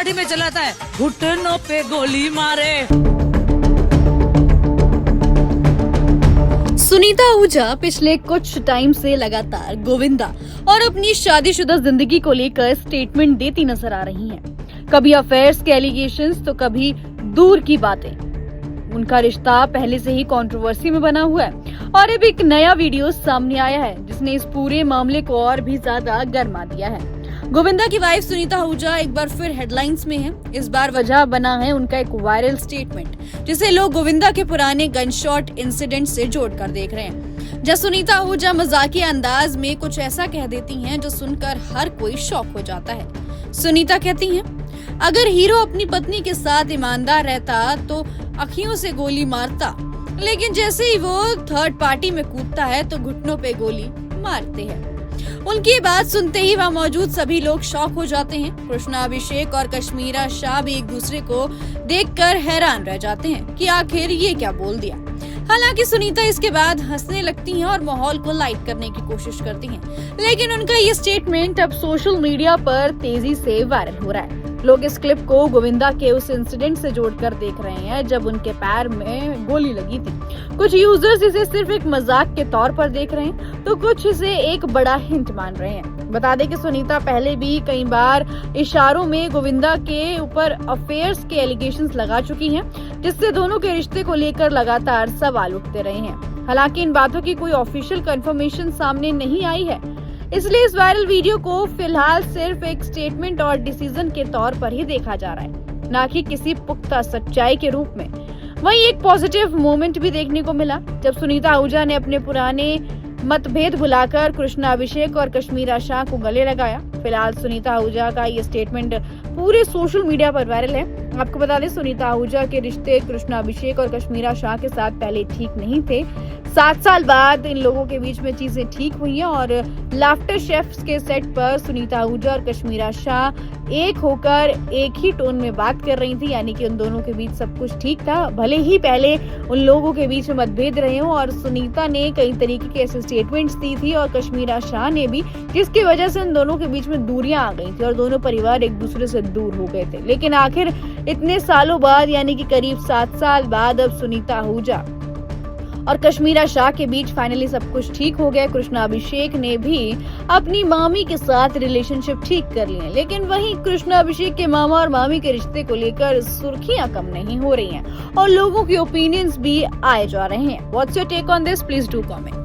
Party में चलाता है, घुटनों पे गोली मारे। सुनीता आहूजा पिछले कुछ टाइम से लगातार गोविंदा और अपनी शादीशुदा जिंदगी को लेकर स्टेटमेंट देती नजर आ रही हैं। कभी अफेयर्स के एलिगेशंस तो कभी दूर की बातें। उनका रिश्ता पहले से ही कंट्रोवर्सी में बना हुआ है और अब एक नया वीडियो सामने आया है जिसने इस पूरे मामले को और भी ज्यादा गर्मा दिया है। गोविंदा की वाइफ सुनीता आहूजा एक बार फिर हेडलाइंस में है। इस बार वजह बना है उनका एक वायरल स्टेटमेंट जिसे लोग गोविंदा के पुराने गनशॉट इंसिडेंट से जोड़कर देख रहे हैं। जब सुनीता आहूजा मजाकिया अंदाज में कुछ ऐसा कह देती हैं जो सुनकर हर कोई शॉक हो जाता है। सुनीता कहती हैं, अगर हीरो अपनी पत्नी के साथ ईमानदार रहता तो अखियों से गोली मारता, लेकिन जैसे ही वो थर्ड पार्टी में कूदता है तो घुटनों पे गोली मारते हैं। उनकी बात सुनते ही वहाँ मौजूद सभी लोग शॉक हो जाते हैं। कृष्णा अभिषेक और कश्मीरा शाह भी एक दूसरे को देखकर हैरान रह जाते हैं कि आखिर ये क्या बोल दिया। हालांकि सुनीता इसके बाद हंसने लगती हैं और माहौल को लाइट करने की कोशिश करती हैं, लेकिन उनका ये स्टेटमेंट अब सोशल मीडिया पर तेजी से वायरल हो रहा है। लोग इस क्लिप को गोविंदा के उस इंसिडेंट से जोड़कर देख रहे हैं जब उनके पैर में गोली लगी थी। कुछ यूजर्स इसे सिर्फ एक मजाक के तौर पर देख रहे हैं तो कुछ इसे एक बड़ा हिंट मान रहे हैं। बता दें कि सुनीता पहले भी कई बार इशारों में गोविंदा के ऊपर अफेयर्स के एलिगेशंस लगा चुकी हैं, जिससे दोनों के रिश्ते को लेकर लगातार सवाल उठते रहे हैं। हालांकि इन बातों की कोई ऑफिशियल कंफर्मेशन सामने नहीं आई है, इसलिए इस वायरल वीडियो को फिलहाल सिर्फ एक स्टेटमेंट और डिसीजन के तौर पर ही देखा जा रहा है, न कि किसी पुख्ता सच्चाई के रूप में। वहीं एक पॉजिटिव मोमेंट भी देखने को मिला जब सुनीता आहूजा ने अपने पुराने मतभेद भुलाकर कृष्णा अभिषेक और कश्मीरा शाह को गले लगाया। फिलहाल सुनीता आहूजा का ये स्टेटमेंट पूरे सोशल मीडिया पर वायरल है। आपको बता दें, सुनीता आहूजा के रिश्ते कृष्णा अभिषेक और कश्मीरा शाह के साथ पहले ठीक नहीं थे। 7 साल बाद इन लोगों के बीच में चीजें ठीक हुई हैं और लाफ्टर शेफ्स के सेट पर सुनीता आहूजा और कश्मीरा शाह एक होकर एक ही टोन में बात कर रही थी, यानी कि उन दोनों के बीच सब कुछ ठीक था। भले ही पहले उन लोगों के बीच में मतभेद रहे हों और सुनीता ने कई तरीके के ऐसे स्टेटमेंट्स दी थी और कश्मीरा शाह ने भी, जिसकी वजह से उन दोनों के बीच में दूरियां आ गई थी और दोनों परिवार एक दूसरे से दूर हो गए थे। लेकिन आखिर इतने सालों बाद, यानी कि करीब 7 साल बाद, अब सुनीता आहूजा और कश्मीरा शाह के बीच फाइनली सब कुछ ठीक हो गया। कृष्णा अभिषेक ने भी अपनी मामी के साथ रिलेशनशिप ठीक कर लिए, लेकिन वहीं कृष्णा अभिषेक के मामा और मामी के रिश्ते को लेकर सुर्खियां कम नहीं हो रही हैं और लोगों के ओपिनियंस भी आए जा रहे हैं। What's your take on this? Please do comment.